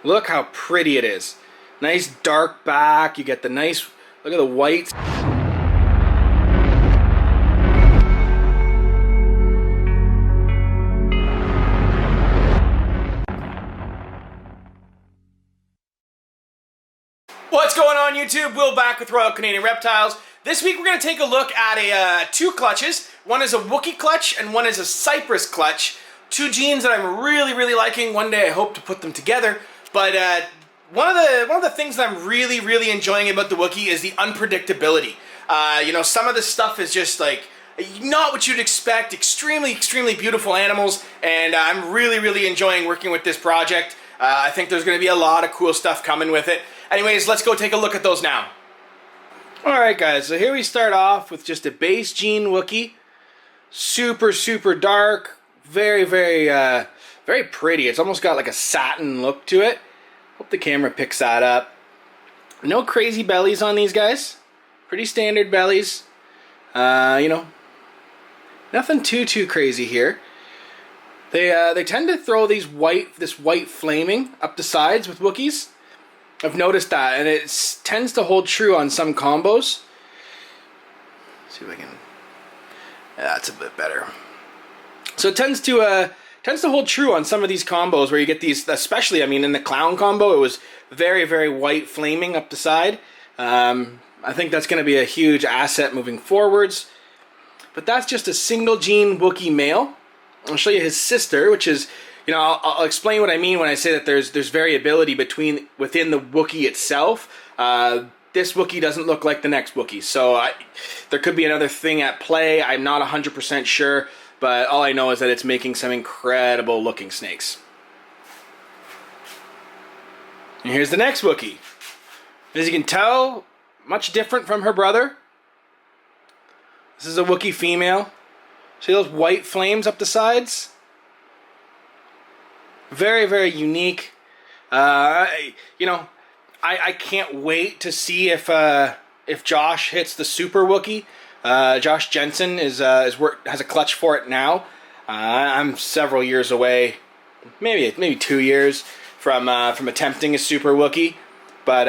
Look how pretty it is. Nice dark back. You get the nice, look at the whites. What's going on YouTube? Will back with Royal Canadian Reptiles. This week we're going to take a look at two clutches. One is a Wookie clutch and one is a Cypress clutch. Two jeans that I'm really liking. One day I hope to put them together. But one of the things that I'm really enjoying about the Wookie is the unpredictability. You know, some of this stuff is just like not what you'd expect. Extremely beautiful animals, and I'm really enjoying working with this project. I think there's going to be a lot of cool stuff coming with it. Anyways, let's go take a look at those now. Alright guys, so here we start off with just a base jean Wookie. Super dark. Very pretty. It's almost got like a satin look to it. Hope the camera picks that up. No crazy bellies on these guys. Pretty standard bellies. You know, nothing too crazy here. They tend to throw this white flaming up the sides with Wookies. I've noticed that, and it tends to hold true on some combos. Let's see if I can. Yeah, that's a bit better. So it tends to hold true on some of these combos where you get these, especially, I mean, in the clown combo, it was very white flaming up the side. I think that's going to be a huge asset moving forwards. But that's just a single gene Wookie male. I'll show you his sister, which is, you know, I'll explain what I mean when I say that there's variability within the Wookie itself. This Wookie doesn't look like the next Wookie, so there could be another thing at play. I'm not 100% sure, but all I know is that it's making some incredible looking snakes. And here's the next Wookie. As you can tell, much different from her brother. This is a Wookie female. See those white flames up the sides? Very unique. You know, I can't wait to see if Josh hits the Super Wookie. Josh Jensen has a clutch for it now. I'm several years away, maybe 2 years from attempting a Super Wookie, but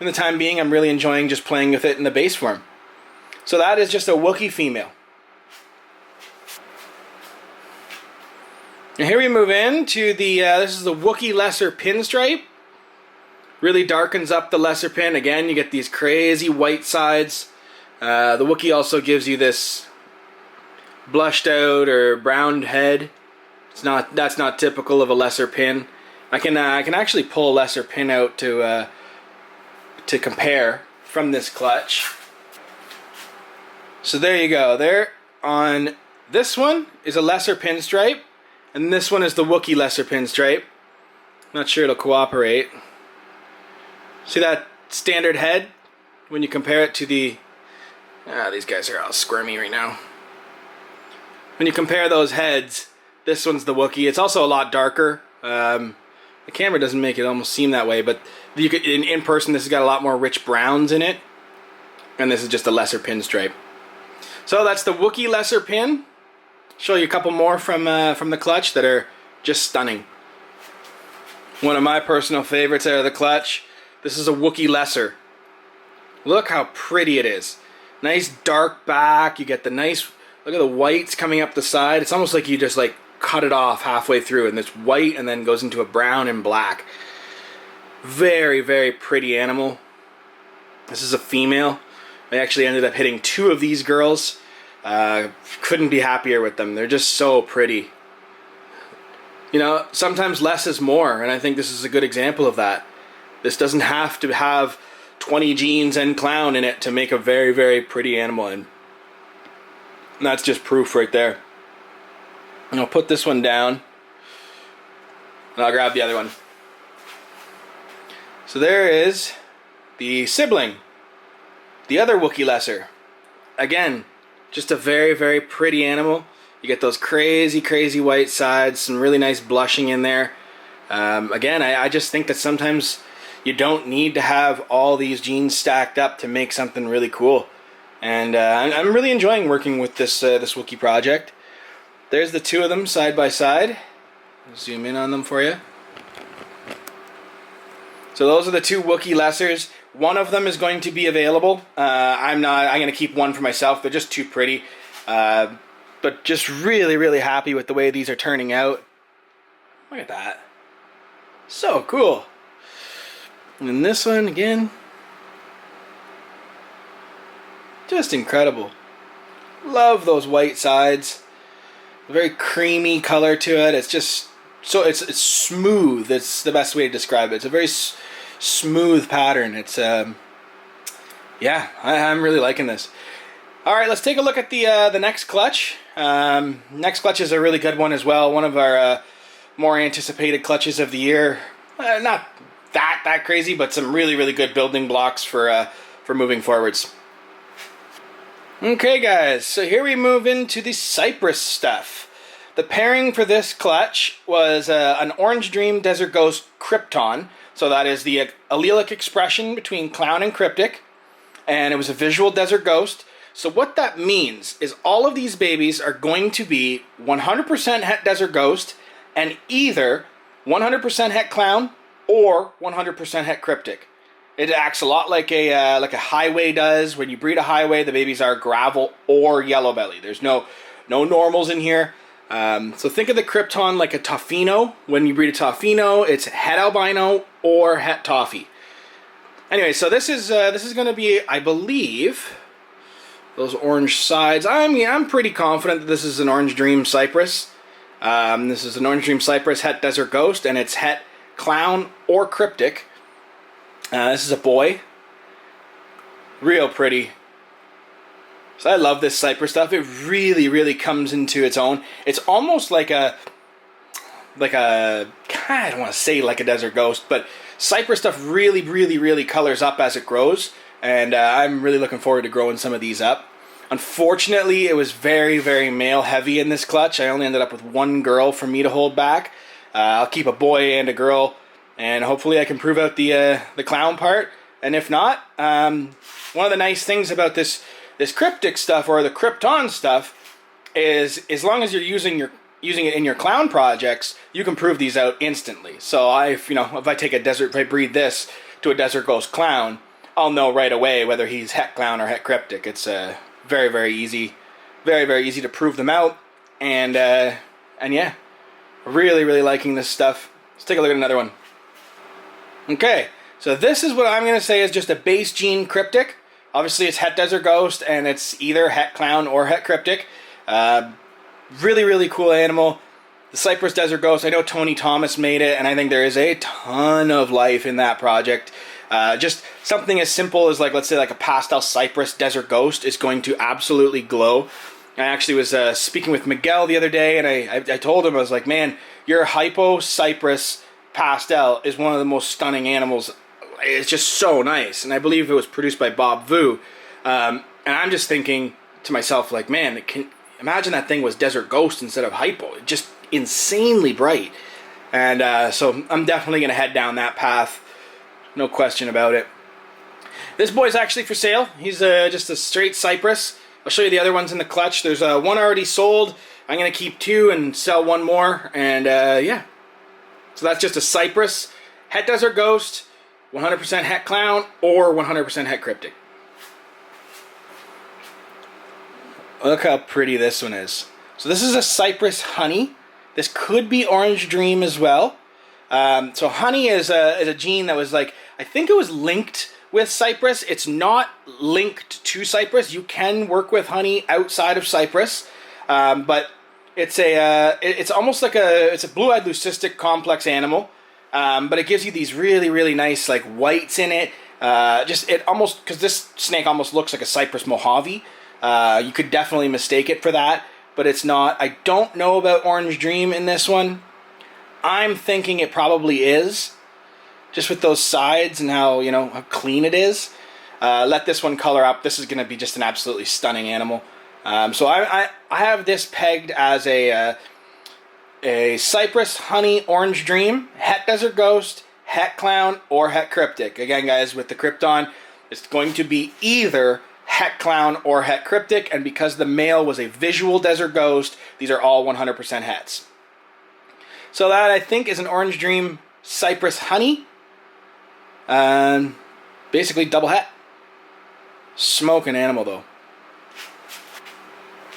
in the time being, I'm really enjoying just playing with it in the base form. So that is just a Wookie female. And here we move into the, this is the Wookie Lesser Pinstripe. Really darkens up the lesser pin. Again, you get these crazy white sides. The Wookie also gives you this blushed out or browned head. That's not typical of a lesser pin. I can actually pull a lesser pin out to compare from this clutch. So there you go. There on this one is a lesser pinstripe. And this one is the Wookie Lesser Pinstripe. Not sure it'll cooperate. See that standard head? When you compare it to the... these guys are all squirmy right now. When you compare those heads, this one's the Wookie. It's also a lot darker. The camera doesn't make it almost seem that way, but you could, in person this has got a lot more rich browns in it. And this is just a Lesser Pinstripe. So that's the Wookie Lesser Pin. Show you a couple more from the clutch that are just stunning. One of my personal favorites out of the clutch. This is a Wookie Lesser. Look how pretty it is. Nice dark back. You get the nice, look at the whites coming up the side. It's almost like you just like cut it off halfway through, and it's white and then goes into a brown and black. Very pretty animal. This is a female. I actually ended up hitting two of these girls. Couldn't be happier with them. They're just so pretty. You know, sometimes less is more, and I think this is a good example of that. This doesn't have to have 20 genes and clown in it to make a very pretty animal, and that's just proof right there. And I'll put this one down, and I'll grab the other one. So there is the sibling, the other Wookie Lesser. Again, just a very pretty animal. You get those crazy white sides, some really nice blushing in there. Again, I just think that sometimes you don't need to have all these genes stacked up to make something really cool. And I'm really enjoying working with this Wookie project. There's the two of them side by side. I'll zoom in on them for you. So those are the two Wookie lessers. One of them is going to be available. I'm going to keep one for myself. They're just too pretty. But just really, really happy with the way these are turning out. Look at that. So cool. And then this one again. Just incredible. Love those white sides. Very creamy color to it. It's just so it's smooth. It's the best way to describe it. It's a very smooth pattern. It's yeah, I'm really liking this. All right, let's take a look at the next clutch. Next clutch is a really good one as well. One of our more anticipated clutches of the year. Not that crazy, but some really good building blocks for moving forwards. Okay guys, so here we move into the Cypress stuff. The pairing for this clutch was an Orange Dream Desert Ghost Krypton. So that is the allelic expression between Clown and Cryptic. And it was a visual Desert Ghost. So what that means is all of these babies are going to be 100% Het Desert Ghost and either 100% Het Clown or 100% Het Cryptic. It acts a lot like a highway does. When you breed a highway, the babies are gravel or yellow belly. There's no normals in here. So think of the Krypton like a Toffino. When you breed a Toffino, it's Het Albino or Het Toffee. Anyway, so this is going to be, I believe, those orange sides. I'm pretty confident that this is an Orange Dream Cypress. This is an Orange Dream Cypress Het Desert Ghost, and it's Het Clown or Cryptic. This is a boy. Real pretty. So I love this Cypress stuff. It really comes into its own. It's almost like a I don't want to say like a Desert Ghost, but Cypress stuff really colors up as it grows, and I'm really looking forward to growing some of these up. Unfortunately, it was very male heavy in this clutch. I only ended up with one girl for me to hold back. I'll keep a boy and a girl, and hopefully I can prove out the clown part. And if not, one of the nice things about this Cryptic stuff or the Krypton stuff is as long as you're using it in your clown projects, you can prove these out instantly. So if I breed this to a Desert Ghost Clown, I'll know right away whether he's Het Clown or Het Cryptic. It's very easy, very easy to prove them out, and yeah, really liking this stuff. Let's take a look at another one. Okay, so this is what I'm going to say is just a base gene Cryptic. Obviously it's Het Desert Ghost, and it's either Het Clown or Het Cryptic. Really cool animal. The Cypress Desert Ghost, I know Tony Thomas made it, and I think there is a ton of life in that project. Just something as simple as, like, let's say like a pastel Cypress Desert Ghost is going to absolutely glow. I actually was speaking with Miguel the other day, and I told him, I was like, man, your Hypo Cypress pastel is one of the most stunning animals. It's just so nice, and I believe it was produced by Bob Vu. And I'm just thinking to myself, like, man, imagine that thing was Desert Ghost instead of Hypo. It's just insanely bright. And so I'm definitely going to head down that path. No question about it. This boy's actually for sale. He's just a straight Cypress. I'll show you the other ones in the clutch. There's one already sold. I'm going to keep two and sell one more. And yeah. So that's just a Cypress, Het Desert Ghost, 100% Het Clown, or 100% Het Cryptic. Look how pretty this one is. So this is a Cypress Honey. This could be Orange Dream as well. So Honey is a gene that was, like, I think it was linked with Cypress. It's not linked to Cypress. You can work with Honey outside of Cypress, but it's almost like it's a blue-eyed leucistic complex animal, but it gives you these really nice, like, whites in it. Because this snake almost looks like a Cypress Mojave. You could definitely mistake it for that, but it's not. I don't know about Orange Dream in this one. I'm thinking it probably is, just with those sides and how clean it is. Let this one color up. This is going to be just an absolutely stunning animal. So I have this pegged as a Cypress Honey Orange Dream, Het Desert Ghost, Het Clown, or Het Cryptic. Again, guys, with the Krypton, it's going to be either Het Clown or Het Cryptic, and because the male was a visual Desert Ghost, these are all 100% hets. So that, I think, is an Orange Dream Cypress Honey. Basically double het. Smoking animal though.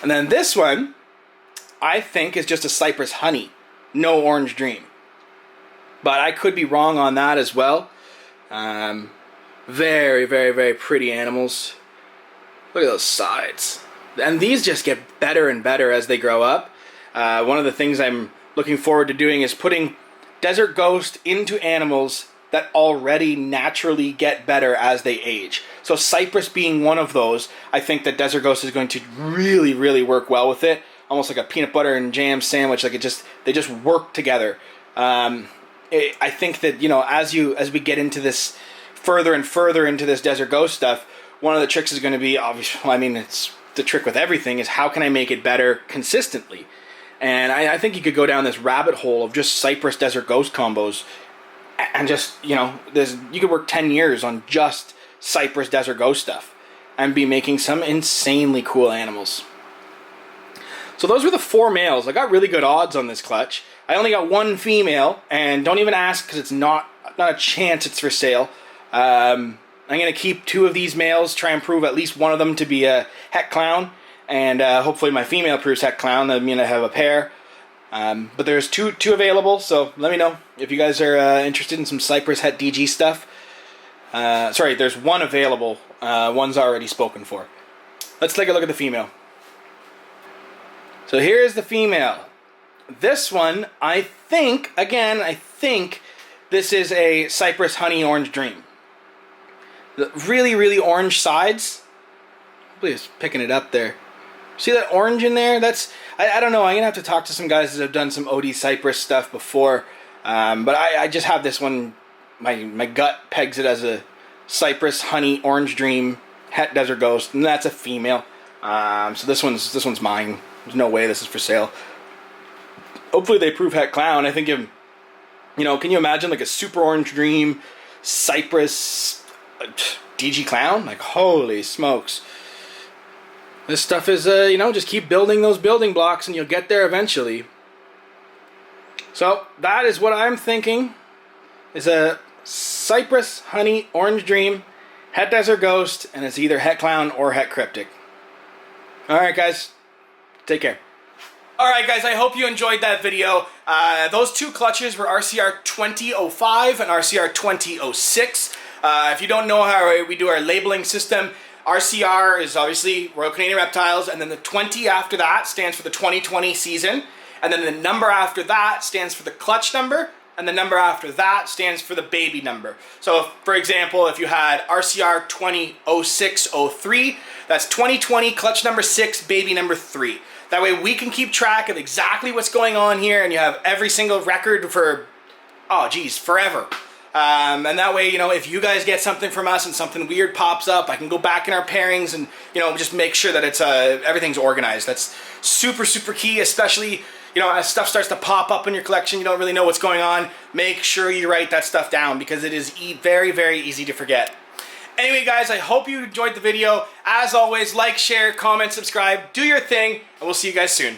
And then this one, I think is just a Cypress honey, no orange dream. But I could be wrong on that as well. Very, very, very pretty animals. Look at those sides. And these just get better and better as they grow up. One of the things I'm looking forward to doing is putting Desert Ghost into animals that already naturally get better as they age. So Cypress being one of those, I think that Desert Ghost is going to really, really work well with it. Almost like a peanut butter and jam sandwich. Like they just work together. I think that, you know, as we get into this further and further into this Desert Ghost stuff, one of the tricks is going to be, obviously, well, I mean, it's the trick with everything is how can I make it better consistently? And I think you could go down this rabbit hole of just Cypress Desert Ghost combos and just, you know, you could work 10 years on just Cypress Desert Ghost stuff and be making some insanely cool animals. So those were the 4 males. I got really good odds on this clutch. I only got 1 female, and don't even ask because it's not a chance it's for sale. I'm going to keep 2 of these males, try and prove at least one of them to be a het clown, and hopefully my female proves het clown. That means I have a pair. But there's two available, so let me know if you guys are interested in some Cypress Het DG stuff. Sorry, there's 1 available. One's already spoken for. Let's take a look at the female. So here's the female. This one, I think this is a Cypress Honey Orange Dream. The really, really orange sides. Hopefully it's picking it up there. See that orange in there? That's, I don't know, I'm going to have to talk to some guys that have done some OD Cypress stuff before. But I just have this one, my gut pegs it as a Cypress Honey Orange Dream Het Desert Ghost, and that's a female. So this one's mine. There's no way this is for sale. Hopefully they prove het clown. I think you know, can you imagine like a super orange dream Cypress DG clown? Like, holy smokes. This stuff is, you know, just keep building those building blocks and you'll get there eventually. So that is what I'm thinking is a Cypress Honey Orange Dream Het Desert Ghost, and it's either het clown or het cryptic. Alright guys, take care. Alright guys, I hope you enjoyed that video. Those 2 clutches were RCR 2005 and RCR 2006. If you don't know how we do our labeling system, RCR is obviously Royal Canadian Reptiles, and then the 20 after that stands for the 2020 season, and then the number after that stands for the clutch number, and the number after that stands for the baby number. So, for example, if you had RCR 2006-03, that's 2020 clutch number 6, baby number 3. That way we can keep track of exactly what's going on here, and you have every single record for, oh geez, forever. And that way, you know, if you guys get something from us and something weird pops up, I can go back in our pairings and, you know, just make sure that it's everything's organized. That's super, super key, especially, you know, as stuff starts to pop up in your collection, you don't really know what's going on. Make sure you write that stuff down because it is very, very easy to forget. Anyway, guys, I hope you enjoyed the video. As always, like, share, comment, subscribe, do your thing, and we'll see you guys soon.